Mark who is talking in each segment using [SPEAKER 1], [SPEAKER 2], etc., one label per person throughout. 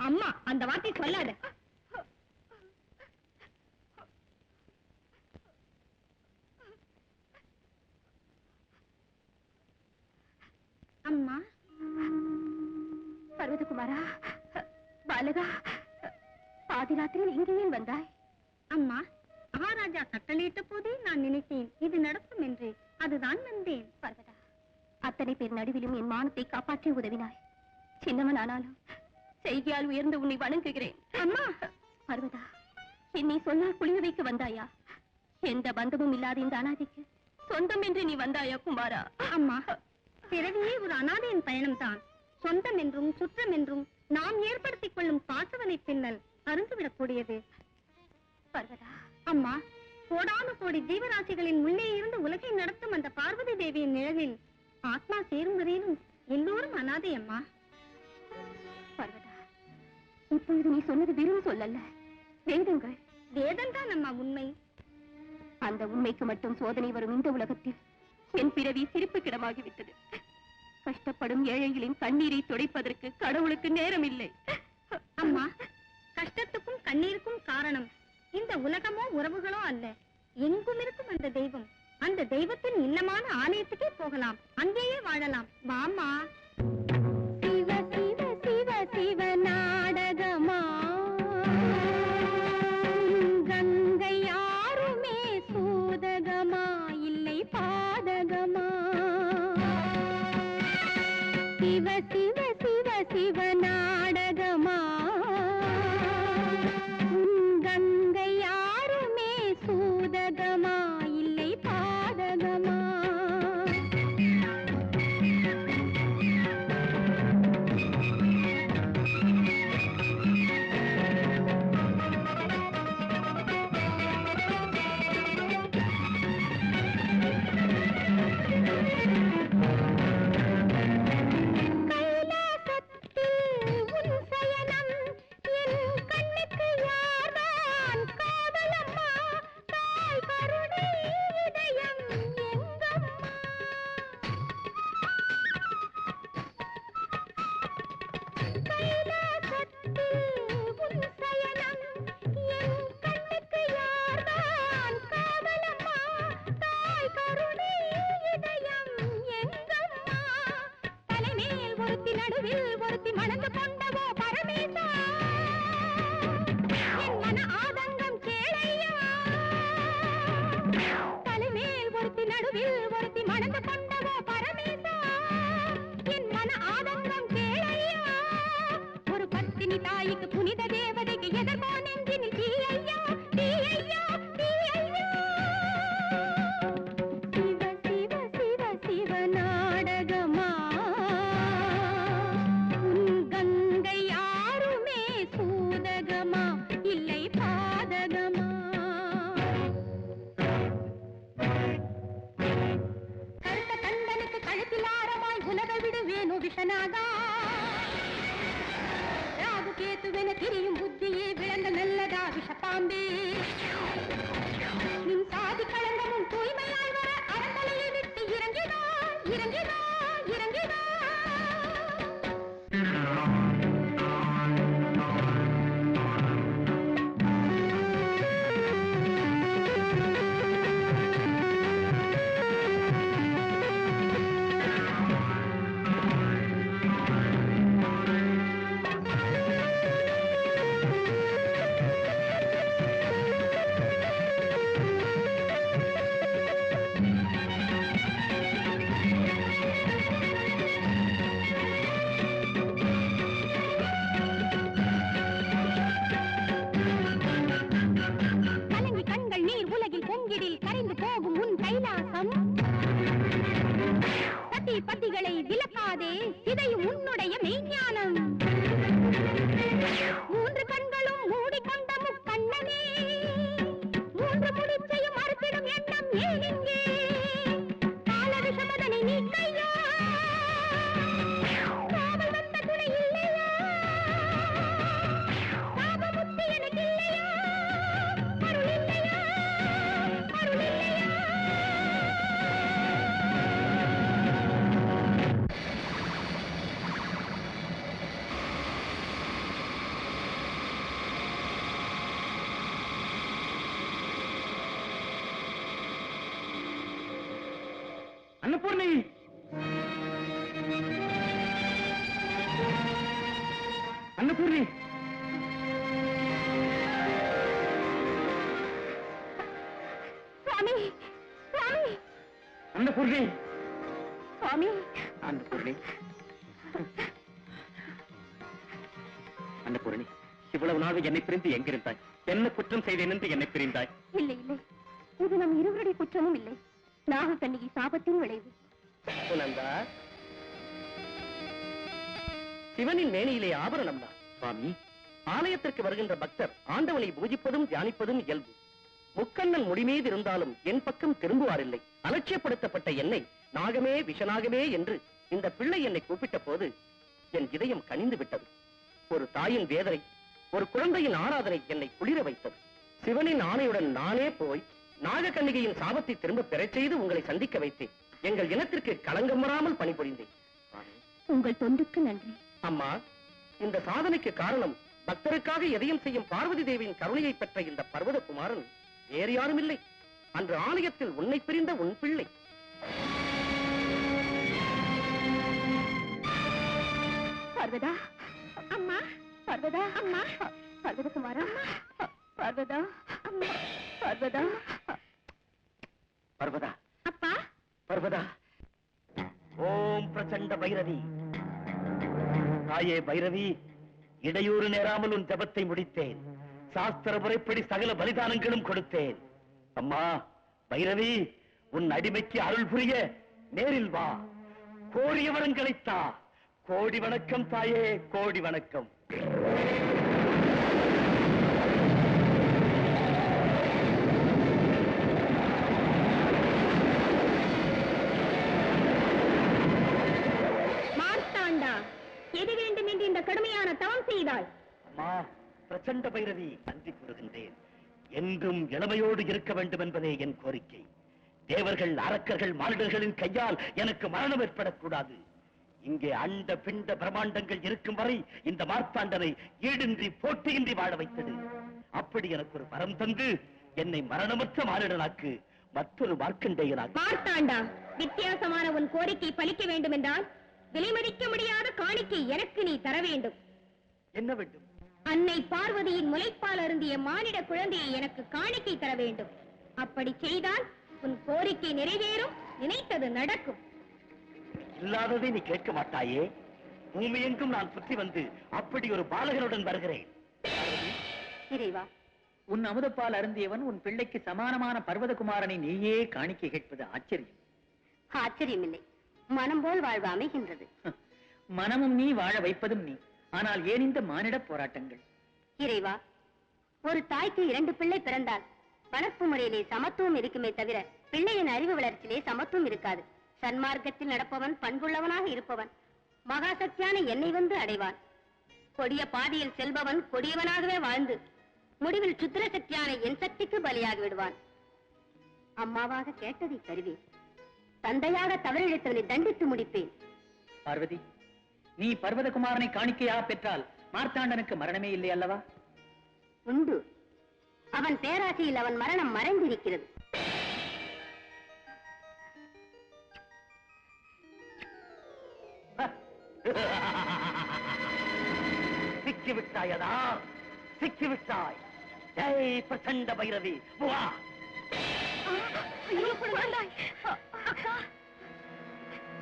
[SPEAKER 1] அம்மா அந்த வார்த்தை சொல்லாத. அம்மா. பர்வதகுமாரா, பாலகா, பாதிராத்திரியில் இங்கேயும் வந்தாய்? அம்மா, மகாராஜா கட்டளையிட்ட போதே நான் நினைத்தேன் இது நடக்கும் என்று. அதுதான் வந்தேன். பர்வதா, அத்தனை பேர் நடுவிலும் என் மானத்தை காப்பாற்றி உதவினாய். சின்னவன் ஆனாலும் செய்தியால் உயர்ந்து உன்னை வணங்குகிறேன். அம்மா. பர்வதா, என்னை சொன்னால் புளிய வைக்க வந்தாயா? எந்த பந்தமும் இல்லாத இந்த அனாதைக்கு சொந்தம் என்று நீ வந்தாயா குமாரா? அம்மா, பிறவியே ஒரு அனாதையின் பயணம் தான். சொந்தம் என்றும் சுற்றம் என்றும் நாம் ஏற்படுத்திக் கொள்ளும் பாசவனை பின்னல் அருந்துவிடக்கூடியது. பர்வதா. அம்மா, கோடானு கோடி ஜீவராசிகளின் உள்ளே இருந்து உலகை நடத்தும் அந்த பார்வதி தேவியின் நிழலில் ஆத்மா சேரும் வரையிலும் எல்லோரும் அனாதை. அம்மா. பர்வதா, இப்பொழுது நீ சொன்னது வெறும் சொல்லல்ல, வேதங்கள். வேதம் தான் அம்மா உண்மை. அந்த உண்மைக்கு மட்டும் சோதனை வரும் இந்த உலகத்தில் என் பிறவி சிரிப்பு கிடமாகிவிட்டது. கஷ்டப்படும் ஏழைகளின் கண்ணீரை துடைப்பதற்கு கடவுளுக்கு நேரம் இல்லை. அம்மா, கஷ்டத்துக்கும் கண்ணீருக்கும் காரணம் இந்த உலகமோ உறவுகளோ அல்ல. எங்கும் இருக்கும் அந்த தெய்வம். அந்த தெய்வத்தின் இல்லமான ஆலயத்துக்கே போகலாம், அங்கேயே வாழலாம். வாமா. சிவ சிவ சிவ சிவ நாடகமா, கங்கை யாருமே சூதகமா இல்லை பாதகமா. சிவ சிவ சிவ சிவ நாடகமா, கங்கை யாருமே சூதகமா இல்லை பாதகமா.
[SPEAKER 2] அன்னபூர்ணி! அன்னபூர்ணி!
[SPEAKER 1] சுவாமி! சுவாமி!
[SPEAKER 2] அன்னபூர்ணி!
[SPEAKER 1] சுவாமி!
[SPEAKER 2] அன்னபூர்ணி! அன்னபூர்ணி, இவ்வளவு நாள் என்னை பிரிந்து எங்கிருந்தாய்? என்ன குற்றம் செய்தேன் என்று என்னை பிரிந்தாய்?
[SPEAKER 1] இல்லை இல்லை, இது நம் இருவருடைய குற்றமும் இல்லை. நாகக்கண்ணிகை சாபத்தின் விளைவு.
[SPEAKER 2] சுனந்தா, சிவனின் மேனியிலே ஆபரணம் தான். சுவாமி, ஆலயத்திற்கு வருகின்ற பக்தர் ஆண்டவனை பூஜிப்பதும் தியானிப்பதும் இயல்பு. முக்கண்ணன் முடிமீது இருந்தாலும் என் பக்கம் திரும்புவாரில்லை. அலட்சியப்படுத்தப்பட்ட என்னை நாகமே விஷநாகமே என்று இந்த பிள்ளை என்னை கூப்பிட்ட போது என் இதயம் கனிந்து விட்டது. ஒரு தாயின் வேதனை, ஒரு குழந்தையின் ஆராதனை என்னை குளிர வைத்தது. சிவனின் ஆணையுடன் நானே போய் நாகக்கண்ணிகையின் சாபத்தை திரும்ப பெறச் செய்து உங்களை சந்திக்க வைத்தேன். எங்கள் இனத்திற்கு களங்கம் வராமல் பணிபுரிந்தேன்.
[SPEAKER 1] உங்கள் தொண்டுக்கு நன்றி.
[SPEAKER 2] அம்மா, இந்த சாதனைக்கு காரணம் பக்தருக்காக எதையும் செய்யும் பார்வதி தேவியின் கருணையை பெற்ற இந்த பர்வத குமாரன் வேறு யாரும் இல்லை. அன்று ஆலயத்தில் உன்னை பிரிந்த உன் பிள்ளை.
[SPEAKER 1] பர்வதா அம்மா! பர்வதா அம்மா! பர்வத குமாரா! பர்வதா அம்மா! பர்வதா!
[SPEAKER 2] பர்வதா!
[SPEAKER 1] அப்பா!
[SPEAKER 2] பர்வதா! ஓம் பிரச்சண்ட பைரவி! தாயே பைரவி, இடையூறு நேராமல் உன் ஜபத்தை முடித்தேன். சாஸ்திர முறைப்படி சகல பலிதானங்களும் கொடுத்தேன். அம்மா பைரவி, உன் அடிமைக்கு அருள் புரிய நேரில் வா. கோடிய வரங்களைத்தா. கோடி வணக்கம் தாயே, கோடி வணக்கம்.
[SPEAKER 1] மார்த்தாண்டா, எது வேண்டும் என்று இந்த கடுமையான தவம் செய்தாய்?
[SPEAKER 2] அம்மா பிரச்சண்ட பைரவி, நன்றி கூறுகின்றேன். என்றும் இளமையோடு இருக்க வேண்டும் என்பதே என் கோரிக்கை. தேவர்கள், அரக்கர்கள், மானிடர்களின் கையால் எனக்கு மரணம் ஏற்படக்கூடாது. இங்கே அண்ட பிண்ட பிரமாண்டங்கள் இருக்கும் வரை இந்த மார்த்தாண்டனை ஈடின்றி போட்டியின்றி வாழ வைத்தது. அப்படி எனக்கு ஒரு வரம் தந்து என்னை மரணமற்ற மானிடனாக்கு, மற்றொரு மார்க்கண்டேயனாக்கு.
[SPEAKER 1] மார்த்தாண்டா, வித்தியாசமான உன் கோரிக்கை பலிக்க வேண்டும் என்றால் விலைமதிக்க முடியாத காணிக்கை எனக்கு நீ தர வேண்டும்.
[SPEAKER 2] என்ன வேண்டும்?
[SPEAKER 1] அன்னை பார்வதியின் முலைப்பால் அருந்திய மானிட குழந்தையை எனக்கு காணிக்கை தர வேண்டும். அப்படி செய்தால் உன் கோரிக்கை நிறைவேறும், நினைத்தது நடக்கும்.
[SPEAKER 2] இல்லாததை நீ கேட்க மாட்டாயே. பூமி எங்கும் நான் சுற்றி வந்து அப்படி ஒரு பாலகனுடன் வருகிறேன்.
[SPEAKER 1] இறைவா,
[SPEAKER 3] உன் அமுதப்பால் அருந்தியவன் உன் பிள்ளைக்கு சமானமான பர்வதகுமாரனை நீயே காணிக்கை கேட்பது ஆச்சரியம்.
[SPEAKER 1] ஆச்சரியமில்லை, மனம் போல் வாழ்வு அமைகின்றது.
[SPEAKER 3] மனமும் நீ, வாழ வைப்பதும் நீ. ஆனால் ஏன் இந்த மானிட போராட்டங்கள்?
[SPEAKER 1] இறைவா, ஒரு தாய்க்கு 2 பிள்ளை பிறந்தால் வளர்ப்பு முறையிலே சமத்துவம் இருக்குமே தவிர பிள்ளையின் அறிவு வளர்ச்சியிலே சமத்துவம் இருக்காது. சன்மார்க்கத்தில் நடப்பவன், பண்புள்ளவனாக இருப்பவன் மகாசக்தியான என்னை வந்து அடைவான். கொடிய பாதையில் செல்பவன் கொடியவனாகவே வாழ்ந்து முடிவில் சுத்திர சக்தியான என் சக்திக்கு பலியாகி விடுவான். அம்மாவாக கேட்டதை தருவேன், தந்தையாக தவறிழைத்தவனை தண்டித்து முடிப்பேன்.
[SPEAKER 3] பார்வதி, நீ பர்வதகுமாரனை காணிக்கையாக பெற்றால் மார்த்தாண்டனுக்கு மரணமே இல்லை அல்லவா?
[SPEAKER 1] உண்டு. அவன் பேராசையில் அவன் மரணம் மறைந்திருக்கிறது.
[SPEAKER 2] சிக்கிவிட்டாயதா, சிக்கிவிட்டாய். ஜெய் பிரச்சண்ட பைரவி, வா.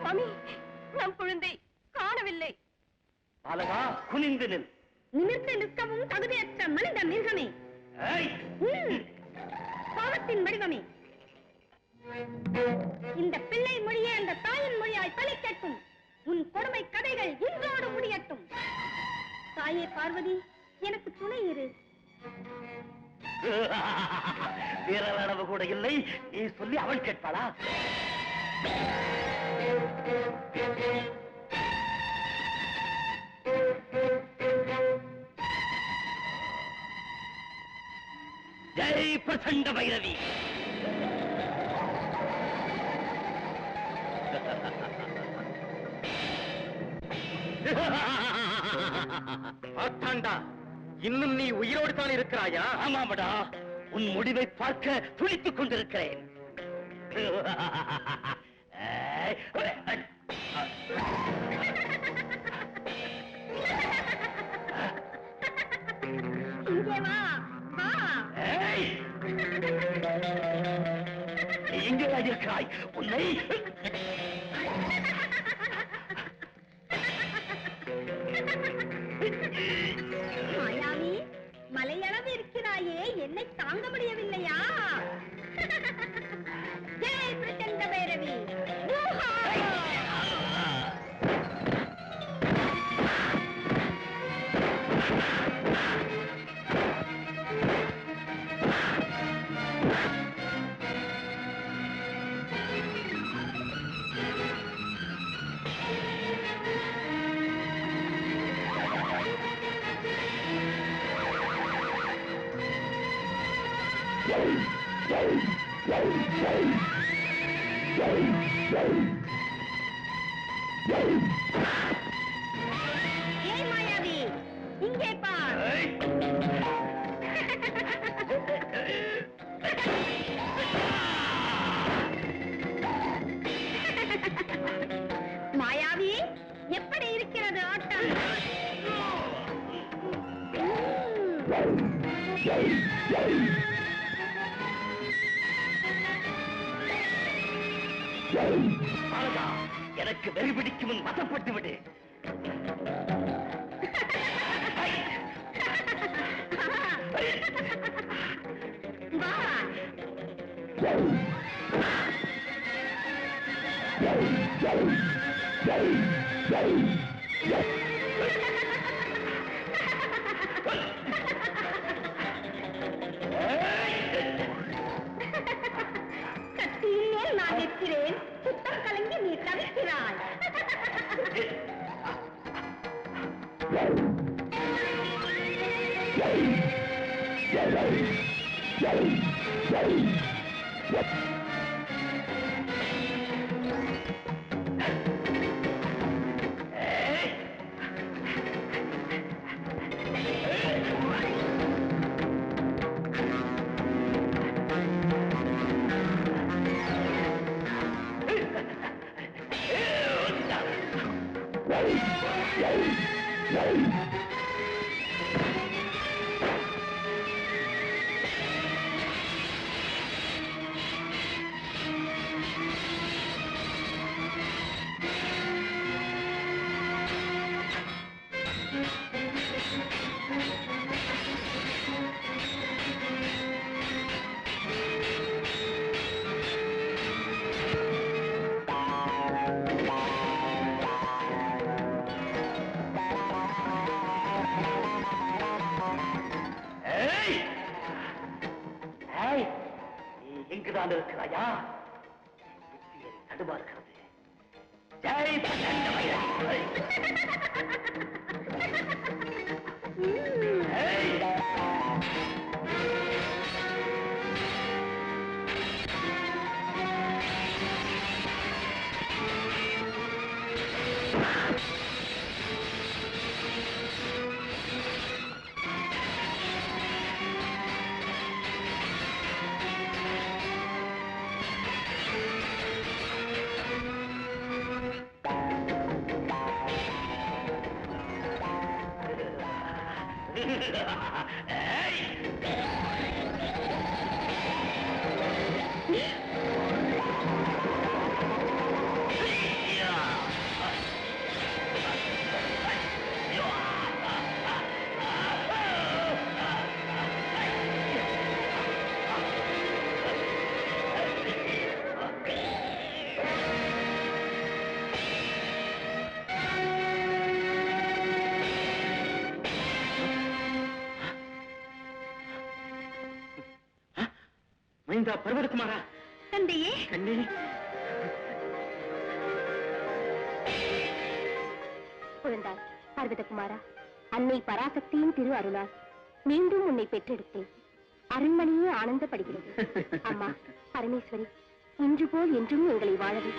[SPEAKER 1] சுவாமி, நம் குழந்தை காணவில்லை.
[SPEAKER 2] பாலகா, குனிந்து நில்.
[SPEAKER 1] நிமிர்ந்து நிற்கவும் தகுதியற்ற மனித மிருகமே, பாவத்தின் வடிவமே, இந்த பிள்ளை மொழியே அந்த தாயின் மொழியாய் பலிக்கட்டும். உன் கொடுமை கதைகள் இன்றோடு முடியட்டும். தாயே பார்வதி, எனக்கு துணை இரு.
[SPEAKER 2] வீரளவு கூட இல்லை, நீ சொல்லி அவள் கேட்பாளா? ஜெய் பிரச்சண்ட பைரவி. ஆத்தாண்டா, இன்னும் நீ உயிரோடு தான் இருக்கிறாயா? ஆமாமடா, உன் முடிவை பார்க்க துடித்துக் கொண்டிருக்கிறேன்.
[SPEAKER 1] இங்கே வா வா.
[SPEAKER 2] எங்கே இருக்கிறாய் உன்னை?
[SPEAKER 1] மாயாவி, மலையளவு இருக்கிறாயே, என்னை தாங்க முடியவில்லையா? ஜெய் பிரச்சண்ட பைரவி. ஏய் மாயாவி, இங்கே பார். மாயாவி, எப்படி இருக்கிறது ஆட்டம்?
[SPEAKER 2] பாலகா, எனக்கு வெறி பிடிக்கும் முன் வசப்பட்டு விடு.
[SPEAKER 1] வா. கத்தியின் மேல் நான் நிற்கிறேன், சுத்தம் கலங்கி நீ தவிக்கிறாய்.
[SPEAKER 2] இங்குதான் இருக்கிறாயா? தடுமாறுகிறது. ஜெய் பிரச்சண்ட பைரவி. மைந்தா பர்வதகுமாரா.
[SPEAKER 1] தந்தையே,
[SPEAKER 2] கண்ணே,
[SPEAKER 1] குழந்தாய் பர்வதகுமாரா, அன்னை பராசக்தியின் திரு அருளால் மீண்டும் உன்னை பெற்றெடுத்தேன். அரண்மனையே ஆனந்தப்படுகிறது. அம்மா பரமேஸ்வரி, இன்று போல் என்றும் எங்களை வாழவே.